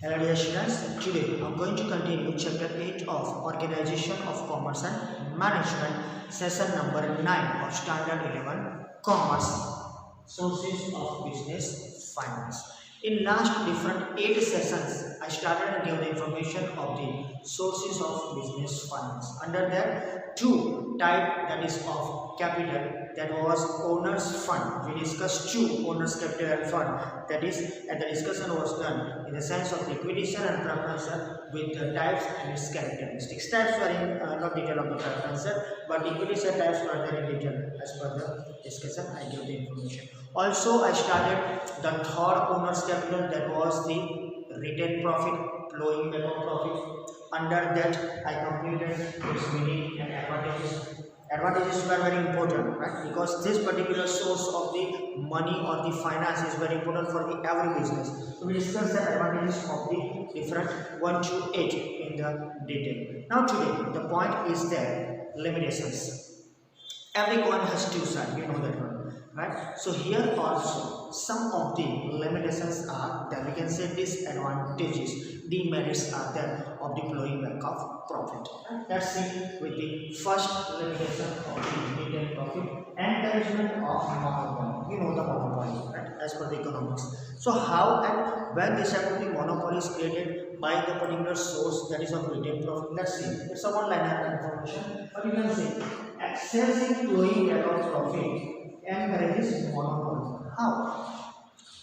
Hello dear students, today I am going to continue chapter 8 of Organization of Commerce and Management, session number 9 of Standard 11 Commerce, Sources of Business Finance. In last different 8 sessions, I started to give the information of the sources of business finance. Under that, two type that is of capital, that was owners fund. We discussed two owners capital and fund, that is, and the discussion was done in the sense of liquidation and preference with the types and its characteristics. Types were in not detail of the preference, but liquidation types were there in detail as per the discussion. I give the information. Also, I started the third owner's capital, that was the retained profit, flowing back of profit. Under that, I completed its meaning and advantages. Advantages were very important, right? Because this particular source of the money or the finance is very important for the every business. So we discussed the advantages of the different 1 to 8 in the detail. Now today, the point is that limitations. Every coin has two sides, you know that one, right? So here also some of the limitations are there. We can say disadvantages, demerits are there of the flowing back of profit. Let's see with the first limitation of the retained profit, encouragement of monopoly. You know the monopoly, right? As per the economics. So how and when this type of the monopoly is created by the particular source that is of retained profit? Let's see. It's a one-liner information, but you can say excessive flowing back of profit encourages monopoly. How?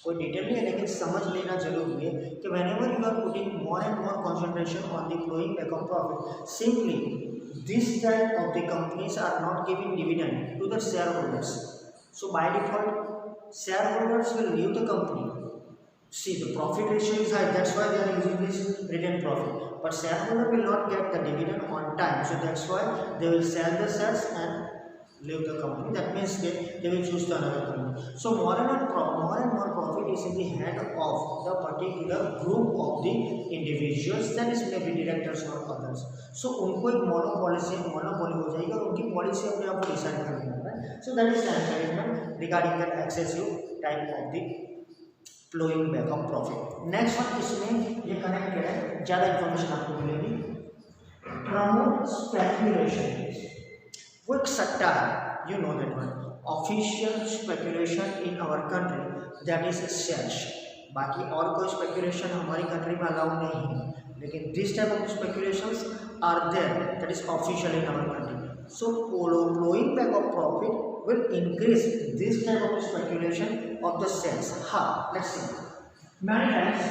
कोई detail नहीं है, लेकिन समझ लेना जरूरी है कि whenever you are putting more and more concentration on the flowing back of profit, simply this type of the companies are not giving dividend to the shareholders. So by default, shareholders will leave the company. See, the profit ratio is high, that's why they are using this retained profit. But shareholder will not get the dividend on time, so that's why they will sell the shares and leave the company. That means they will choose the another company. So more and more profit is in the hand of the particular group of the individuals, that is maybe directors or others. So उनको एक monopoly हो जाएगी और उनकी policy अपने आप decide कर लेंगे. So that is the encouragement regarding that excessive type of the flowing back of profit. Next one, इसमें ये कनेक्टेड है, ज़्यादा इन्फॉर्मेशन आपको मिलेगी. प्रमोट स्पेकुलेशन, वो एक सट्टा है, you know that one. Official speculation in our country, that is shares. बाकी और कोई स्पेकुलेशन हमारी कंट्री में अलाउ नहीं है, लेकिन this type of speculations are there, that is official in our country. So flowing back of profit will increase this type of speculation of the shares. How? Let's see. Many times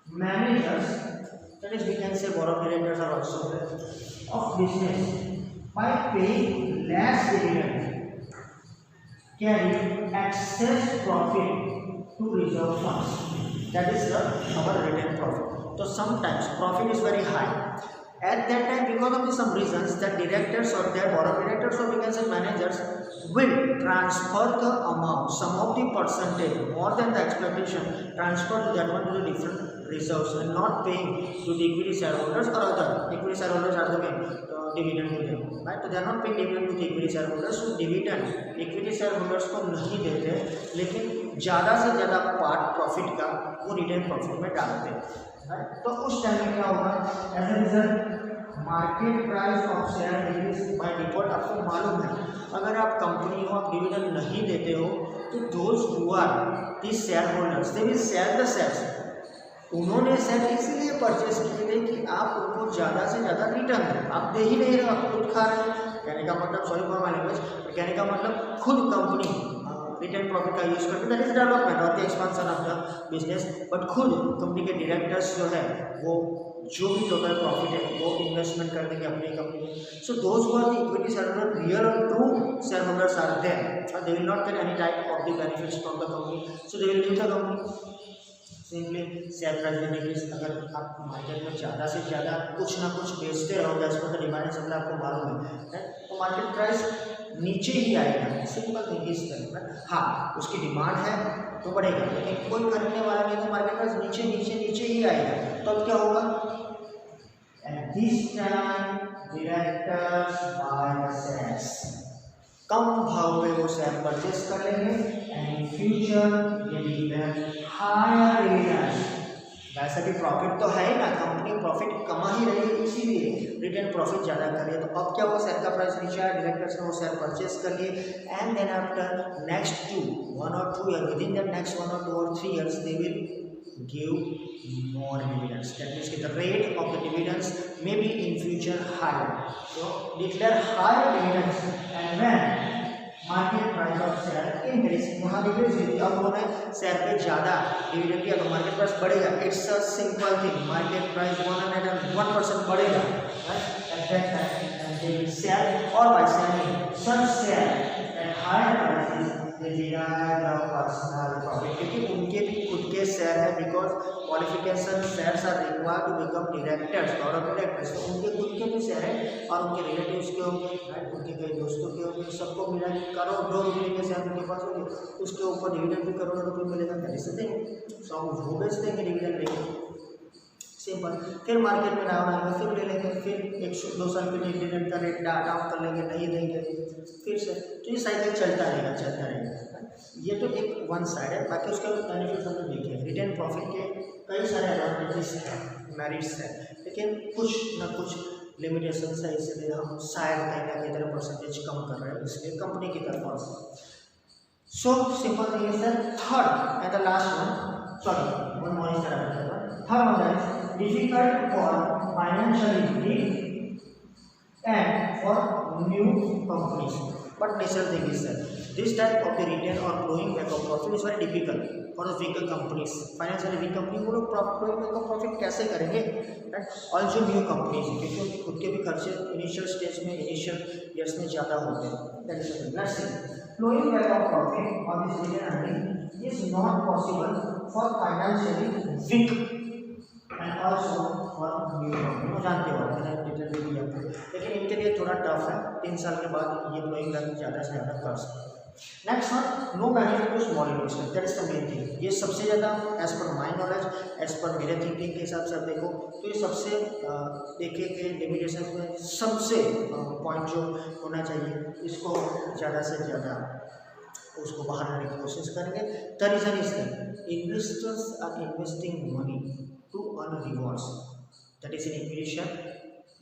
managers, that is we can say board of directors are also there, of business, by paying less dividend, carry excess profit to reserve funds. That is our retained profit. So sometimes profit is very high. At that time, because of some reasons, the directors or their board of directors or we can say managers will transfer the amount, some of the percentage more than the expectation, transfer to that one to the different reserves and not paying to the equity shareholders or other. Equity shareholders are the main dividend to them, right? So they are not paying dividend to the equity shareholders. So dividend equity shareholders को नहीं देते, लेकिन ज़्यादा से ज़्यादा part profit का वो retain profit में डालते हैं. तो उस टाइम में क्या होगा? As a result market price of share decreases by default. आपको मालूम है, अगर आप कंपनी हो, आप डिविडेंड नहीं देते हो, तो those who are the share holders they will sell the shares. उन्होंने शेयर इसीलिए परचेस किए थे कि आप उनको ज़्यादा से ज़्यादा रिटर्न दें. आप दे ही नहीं रहे, आप खुद खा रहे हैं. कहने का मतलब, सॉरी फॉर माय लैंग्वेज, कहने का मतलब खुद कंपनी रिटेन प्रॉफिट का यूज़ करके, दैट इज डेवलपमेंट और the expansion of the business. But खुद कंपनी के डायरेक्टर्स जो है वो जो भी टोटल प्रॉफिट है वो इन्वेस्टमेंट कर देंगे अपनी कंपनी में. So those who are the equity shareholder, real और ट्रू शेयरहोल्डर्स आर देयर, और they will not get any type of the benefits from the company. So they will leave the company. Simply share price decreases. अगर आप market में ज़्यादा से ज़्यादा कुछ ना कुछ बेचते रहोगे, as per the demand and supply आपको मालूम है, तो मार्केट प्राइस नीचे ही आएगा. सिंपल थिंग इस तरह. हाँ, उसकी डिमांड है तो बढ़ेगा, लेकिन कोई खरीदने वाला नहीं तो मार्केट प्राइस नीचे नीचे नीचे ही आएगा. तो अब क्या होगा? At this time directors buy the shares, कम भाव में वो शेयर परचेस कर लेंगे, and in future they will get higher dividend वैसे भी प्रॉफिट तो है ही ना, कंपनी प्रॉफिट कमा ही रही है, इसीलिए रिटर्न प्रॉफिट ज़्यादा कर रही है। तो अब क्या हुआ, शेयर का प्राइस नीचे आया, डायरेक्टर्स ने वो शेयर परचेस कर लिए and then after next 1 or 2 year, within that next 1 or 2 or 3 years they will give more dividends. That means the rate of the dividends may be in future higher. So declare higher dividends and when market price of share increase, यहाँ decrease हुई, अब उन्होंने share पे ज़्यादा dividend दिया तो market price बढ़ेगा। It's a simple thing, market price 101% बढ़ेगा, at that time and they will sell, or by selling such share at higher prices they derive the personal profit, क्योंकि उनके भी खुद के शेयर है, because qualification shares are required to become directors, board of directors, तो उनके खुद के भी शेयर है और उनके रिलेटिव्स के होंगे, राइट, उनके कई दोस्तों के होंगे, सबको मिला करोड़ों रुपये के शेयर उनके पास होंगे, उसके ऊपर डिविडेंड भी करोड़ों रुपये मिलेगा, दैट इज द थिंग। सो वो बेच देंगे डिविडेंड लेके, सिंपल। फिर मार्केट में डाउन आएगा, फिर ले लेंगे, फिर 100-2 साल के लिए डिविडेंड का रेट डाउन कर लेंगे, नहीं देंगे फिर से, तो ये साइकिल चलता रहेगा। ये तो एक वन साइड है, बाकी उसका बेनिफिट हमने देखे हैं। रिटर्न प्रॉफिट के कई सारे एडवांटेजेस हैं, मेरिट्स हैं, लेकिन कुछ ना कुछ लिमिटेशंस है, इसलिए हम शायद कहीं ना कहीं तरह परसेंटेज कम कर रहे हैं, इसलिए कंपनी की तरफ से। So simple thing is that third and the last one, sorry one more is third one is difficult for financially and for new companies, but natural thing is that this type of the return or flowing back of profit is very difficult for the weaker companies, financially weak company वो लोग flowing back of profit कैसे करेंगे, right? और जो new companies है, क्योंकि उनके खुद के भी खर्चे इनिशियल स्टेज में, इनिशियल ईयर्स में ज़्यादा होते हैं, that is the next thing, flowing back of profit on this return earning is not possible for financially weak and also for new company, वो जानते हो मैंने डिटेल में दिया था, लेकिन इनके लिए थोड़ा टफ है, 3 साल के बाद ये फ्लोइंग बैक ज़्यादा से ज़्यादा कर सकते हैं। Next one, no benefit to small investor, that is the main thing. ये सबसे ज़्यादा as per my knowledge, as per मेरे थिंकिंग के हिसाब से आप देखो तो ये सबसे देखे के लिमिटेशन में सबसे पॉइंट जो होना चाहिए, इसको ज़्यादा से ज़्यादा उसको बाहर लाने की कोशिश करेंगे। The reason is that investors are investing money to earn rewards, that is in English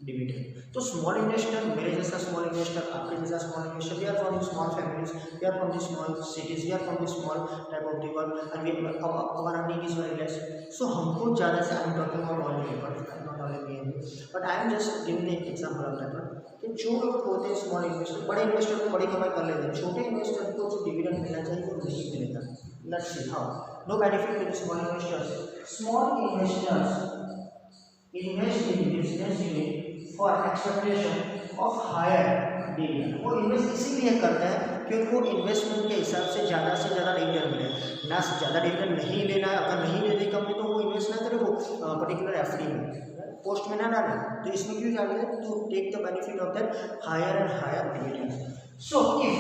dividend. तो स्मॉल इन्वेस्टर, मेरे जैसा स्मॉल इन्वेस्टर, आपके जैसा small investor, we are from the small families, we are from the small cities, we are from the small type of the world and our earning is very less. So हमको ज़्यादा से, I am talking about all people, not only me, but I am just giving एक example of that one, कि जो लोग होते हैं small investor, बड़े इन्वेस्टर को बड़ी कमाई कर लेते हैं, छोटे इन्वेस्टर को जो डिविडेंड मिलना चाहिए वो नहीं मिलेगा। Let's see how, no benefit to the small investors. Small investors invest in business unit for expectation of higher dividend, वो इन्वेस्ट इसीलिए करता है क्योंकि वो इन्वेस्टमेंट के हिसाब से ज़्यादा रिटर्न मिले, ना ज़्यादा रिटर्न नहीं लेना है, अगर नहीं ले रही कंपनी तो वो इन्वेस्ट ना करे, वो पर्टिकुलर एफडी में, पोस्ट में ना डाले, तो इसमें क्यों डाले, to take the benefit of that higher and higher dividend. So if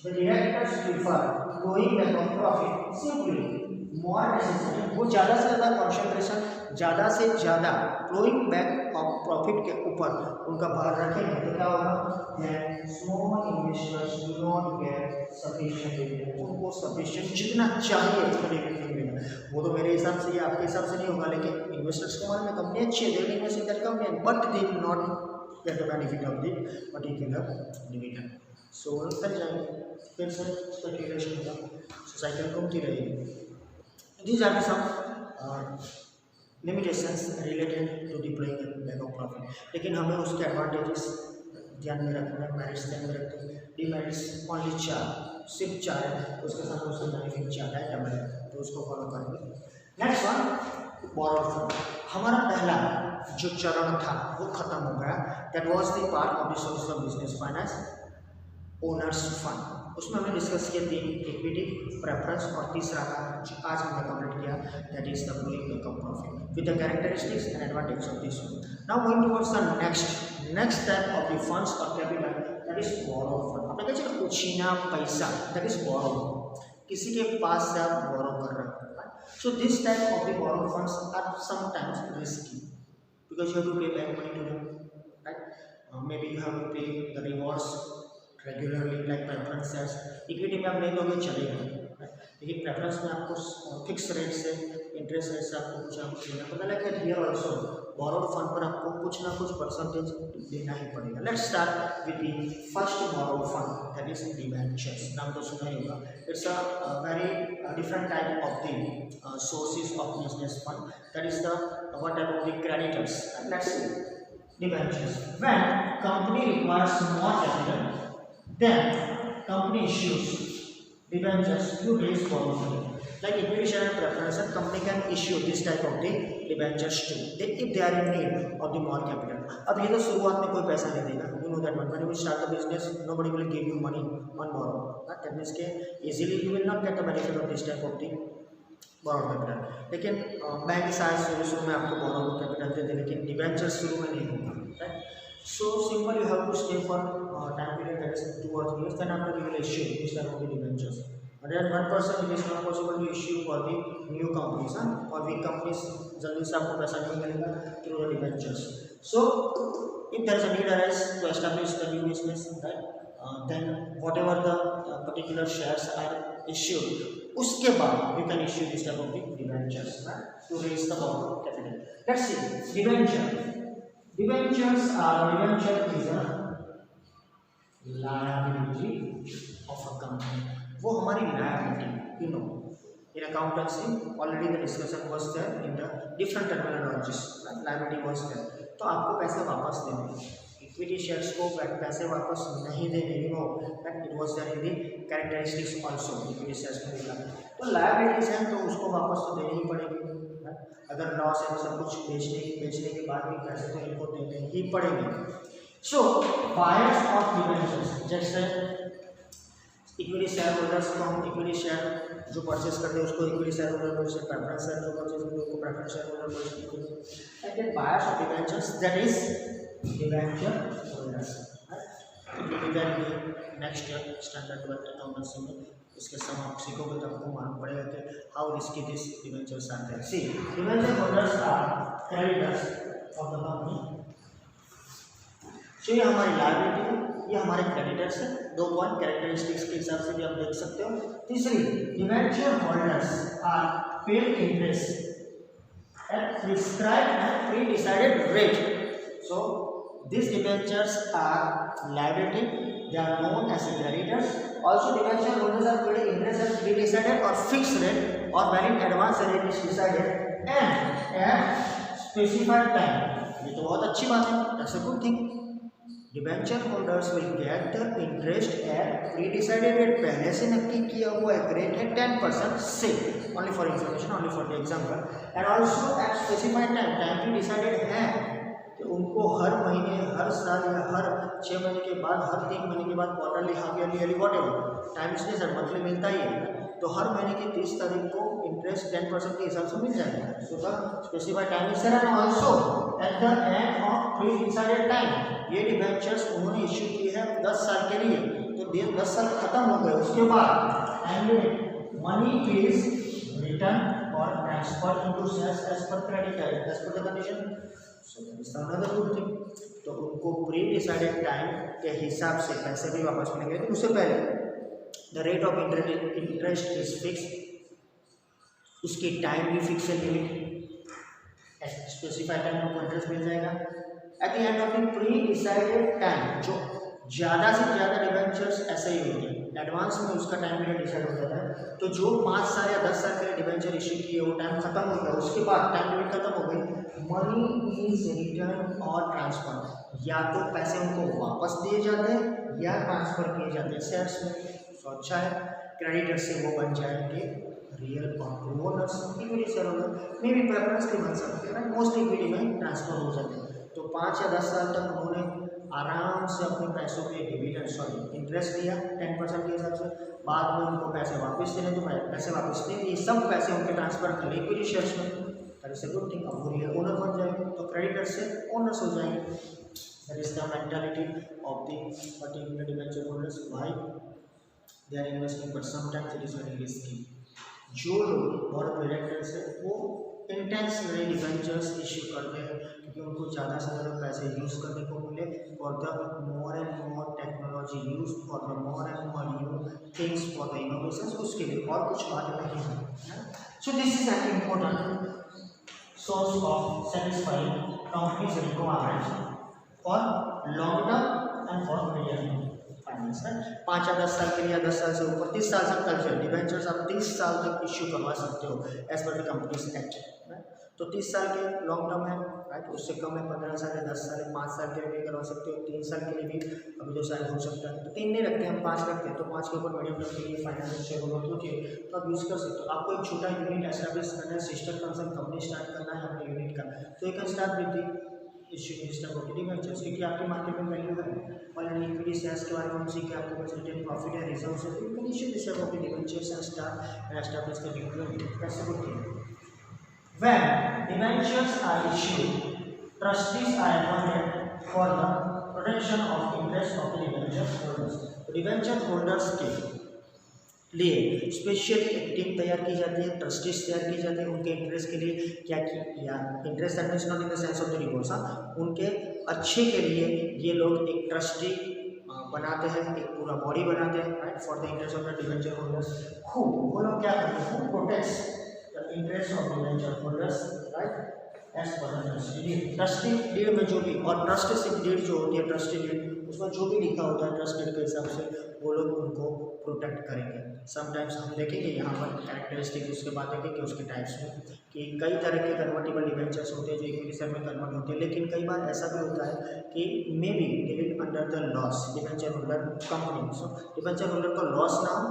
the directors prefer flowing back of profit simply more necessary, वो ज़्यादा से ज़्यादा कॉन्सेंट्रेशन, ज़्यादा से ज़्यादा फ्लोइंग बैक ऑफ प्रॉफिट के ऊपर उनका भार रखेंगे तो क्या होगा, small investors do not gate sufficient dividend, उनको सफिशिएंट जितना चाहिए उतना डिविडेंड नहीं मिलेगा। वो तो मेरे हिसाब से या आपके हिसाब से नहीं होगा, लेकिन इन्वेस्टर्स के मन में कंपनी अच्छी है, they will invest in that company but they will not get the benefit of the particular dividend. So कर जाएंगे फिर से स्पेकुलेशन होगा, साइकिल घूमती रहेगी। These are some limitations related to deploying back of profit, लेकिन हमें उसके एडवांटेजेस ध्यान में रखना है, मेरिट्स ध्यान में रखते हैं। डीमेरिट्स ओनली 4, सिर्फ 4 है, उसके साथ उसका बेनिफिट ज़्यादा है, डबल है, तो उसको फॉलो करेंगे। Next one, borrowed fund. हमारा पहला जो चरण था वो खत्म हो गया, that was the part of the source of business finance, owner's fund. उसमें हमने डिस्कस किया 3 इक्विटी, प्रेफरेंस और तीसरा आज हमने कंप्लीट किया, that is the flowing back of profit with the characteristics and advantage of this one. Now going towards the next type of the funds और capital, that is borrow fund. आपने कहा उछीना पैसा, that is बोरो, किसी के पास से आप बोरो कर रहे हैं। So this type of the borrow funds are sometimes risky because you have to pay back money to them, right, may be you have to pay the rewards regularly like preference shares. Equity में आप नहीं दोगे चलेगा, लेकिन preference में आपको fix rate से interest rate से आपको कुछ आपको देना पड़ेगा, लेकिन हियर ऑल्सो बोरोड फंड पर आपको कुछ ना कुछ परसेंटेज देना ही पड़ेगा। Let's start with the first borrowed fund, that is debentures. नाम तो सुना ही होगा। It's a very different type of the sources of business fund, that is the what type of the creditors. Let's see, debentures. When company requires more capital, then company issues debentures to raise borrowing. Like equity share and preference, company can issue this type of the debentures too, if they are in need of the more capital. अब ये तो शुरुआत में कोई पैसा नहीं देगा, you know that one. When you start the business, nobody will give you money on borrow. That means के easily you will not get the benefit of this type of the borrowed capital. लेकिन bank शायद शुरू में आपको borrowed capital दे दे, लेकिन debenture शुरू में नहीं होगा, right. So simple, you have to stay for time period that is 2 or 3 years, then after you will issue this type of debentures. But at 1% it is not possible to issue for the new companies, for weak companies जल्दी से आपको पैसा नहीं मिलेगा through the debentures. So if there is a need arise to establish the new business, right, then whatever the particular shares are issued, उसके बाद you can issue this type of the debentures, right, to raise the borrowed capital. Let's see, debenture is a liability of a company. वो हमारी liability, you know, in accountancy already the discussion was there in the different terminologies, right? Liability was there. तो आपको पैसे वापस देने, equity shares को पैसे वापस नहीं देने, you know that it was there in the characteristics also equity shares में लिखा। तो लायबिलिटीज हैं तो उसको वापस तो देनी ही पड़ेगी। अगर लॉस है तो सब कुछ बेचने के बाद भी पैसे तो इनको देने ही पड़ेंगे। सो बायर्स ऑफ डिबेंचर्स, जैसे इक्विटी शेयर होल्डर्स को हम इक्विटी शेयर जो परचेज करते हैं उसको इक्विटी शेयर होल्डर बोल सकते हैं, प्रेफरेंस शेयर जो परचेज करते हैं उसको प्रेफरेंस शेयर होल्डर बोल सकते हैं। And buyers of debentures, that is debenture holders. Next year standard 12 accountancy में इसके सम आप सीखोगे तो आपको मालूम पड़ेगा कि how risky this debentures are there. See, debenture holders are creditors of the company. So ये हमारी लायबिलिटी है, ये हमारे क्रेडिटर्स है। 2 पॉइंट कैरेक्टरिस्टिक्स के हिसाब से भी आप देख सकते हो। तीसरी, debenture holders are paid interest at prescribed and predecided rate. So these debentures are liability, they are known as creditors. Also debenture holders are paid interest at pre-decided or fixed rate or when in advance rate is decided and at specified time. ये तो बहुत अच्छी बात है, that's a good thing. Debenture holders will get the interest at pre-decided rate, पहले से नक्की किया हुआ एक रेट है 10% से, only for information, only for the example, and also at specified time, time भी decided है तो उनको हर महीने, हर साल या हर 6 महीने के बाद, हर 3 महीने के बाद, quarterly, half yearly, whatever time इसलिए सर मंथली मिलता ही है, तो हर महीने की 30 तारीख को इंटरेस्ट 10% के हिसाब से मिल जाएगा। So the specified time is set and also at the end of pre decided time. ये डिबेंचर्स उन्होंने इश्यू की है 10 साल के लिए, तो 10 साल खत्म हो गए, उसके बाद एंड मनी इज रिटर्न और transfer into shares as per creditor as per the condition. So that is another good thing. तो उनको प्री डिसाइडेड टाइम के हिसाब से पैसे भी वापस मिलेंगे, लेकिन उससे पहले the rate of interest is fix, उसकी टाइम भी फिक्स है, लिमिट स्पेसिफाइड टाइम को इंटरेस्ट मिल जाएगा। At the end of the pre decided time, जो ज़्यादा से ज़्यादा डिबेंचर्स ऐसे ही होते हैं, एडवांस में उसका टाइम पीरियड डिसाइड हो जाता है। तो जो 5 साल या 10 साल के लिए डिबेंचर इश्यू किए वो टाइम खत्म हो गया, उसके बाद टाइम पीरियड खत्म हो गई, मनी इज रिटर्न और ट्रांसफर, या तो पैसे उनको वापस दिए जाते हैं या ट्रांसफर किए जाते हैं शेयर्स में। तो अच्छा है, क्रेडिटर से वो बन जाएंगे रियल और true owners. Equity share holder में भी प्रेफरेंस भी बन सकते हैं, मोस्टली इक्विटी में ट्रांसफर हो जाते हैं। तो 5 या 10 साल तक उन्होंने आराम से अपने पैसों पे डिविडेंड इंटरेस्ट दिया 10% के हिसाब से, बाद में उनको पैसे वापस देने, तो पैसे वापस नहीं दिए, सब पैसे उनके ट्रांसफर कर लिए इक्विटी शेयर्स में। That is a good thing. अब वो रियल ओनर बन जाएंगे, तो क्रेडिटर से ओनर्स हो जाएंगे। That is the mentality of the particular debenture holders. Why they are investing, but sometimes it is very risky. जो लोग बोर्ड ऑफ डायरेक्टर्स है वो इंटेंशनली डिबेंचर्स इश्यू करते हैं क्योंकि उनको ज़्यादा से ज़्यादा पैसे यूज़ करने को मिले, for the more and more technology use, for the more and more things for the innovation, उसके लिए और कुछ बात नहीं है। So this is an important source of satisfying company's requirements for long term and for medium term finance है। 5 या 10 साल के लिए या 10 साल से ऊपर 30 साल तक कल्चर डिबेंचर्स आप 30 साल तक इश्यू करवा सकते हो as per the companies act. तो 30 साल के लॉन्ग टर्म है राइट, उससे कम है 15 साल है 10 साल है 5 साल के लिए भी करवा सकते हो, 3 साल के लिए भी अभी 2 साल हो सकता है। तो 3 नहीं रखते हम 5 रखते हैं, तो 5 के ऊपर मीडियम टर्म के लिए फाइनेंशियल शेयर होती है तो आप यूज़ कर सकते हो। आपको एक छोटा यूनिट एस्टैब्लिश करना है, सिस्टर कंसर्न कंपनी स्टार्ट करना है अपने यूनिट का, तो एक स्टार्ट विद द डिबेंचर्स, क्योंकि आपके मार्केट में वैल्यू है और इक्विटी शेयर्स के बारे में हम सीखे, आपके पास रिटेन प्रॉफिट है, रिजर्व्स है, तो initial share of the debentures and start and establish the new unit. कैसे होती है? When debentures are issued, trustees are appointed for the protection of interest of the debenture holders. तो debenture holders के लिए specially एक team तैयार की जाती है, ट्रस्टीज तैयार की जाती है उनके इंटरेस्ट के लिए। क्या किया? Interest that means not in the sense of the divorce, उनके अच्छे के लिए ये लोग एक ट्रस्टी बनाते हैं, एक पूरा बॉडी बनाते हैं right, for the interest of the debenture holders. वो लोग क्या करते हैं? Who protects interest of debenture holders right as per the trustee deed. Trustee deed में जो भी, और ट्रस्ट से डीड जो होती है ट्रस्टी डीड, उसमें जो भी लिखा होता है ट्रस्ट डीड के हिसाब से वो लोग उनको प्रोटेक्ट करेंगे। समटाइम्स हम देखेंगे यहाँ पर कैरेक्टरिस्टिक उसके बाद देखेंगे उसके टाइप्स में कि कई तरह के कन्वर्टिबल डिबेंचर्स होते हैं जो इक्विटी शेयर में कन्वर्ट होते हैं, लेकिन कई बार ऐसा भी होता है कि may be given under the loss debenture holder company. So debenture holder को लॉस ना हो,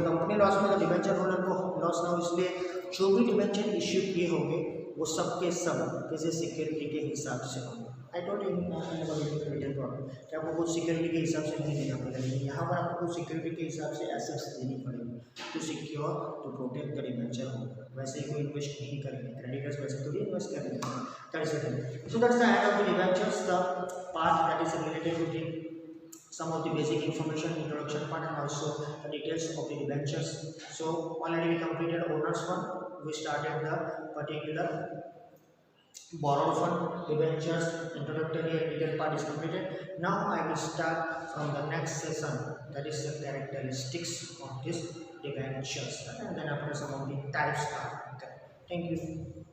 कंपनी लॉस में तो डिबेंचर होल्डर को लॉस ना हो, इसलिए जो भी डिबेंचर इश्यू किए होंगे वो सब के सब किसी सिक्योरिटी के हिसाब से होंगे। आई डोंट रिटेल प्रॉब्लम कि आपको कुछ सिक्योरिटी के हिसाब से नहीं देना पड़ेगा, लेकिन यहाँ पर आपको कुछ सिक्योरिटी के हिसाब से एसेट्स देनी पड़ेगी to secure to protect the debenture holder. वैसे ही कोई इन्वेस्ट नहीं करेंगे, क्रेडिटर्स वैसे थोड़ी इन्वेस्ट करेंगे कर सकेंगे। So that's the end of the debentures, the part that is related with some of the basic information, introduction part, and also the details of the debentures. So already we completed owners fund, we started the particular borrowed fund, debentures, introductory and detailed part is completed. Now I will start from the next session, that is the characteristics of this debentures, and then after some of the types are. Thank you.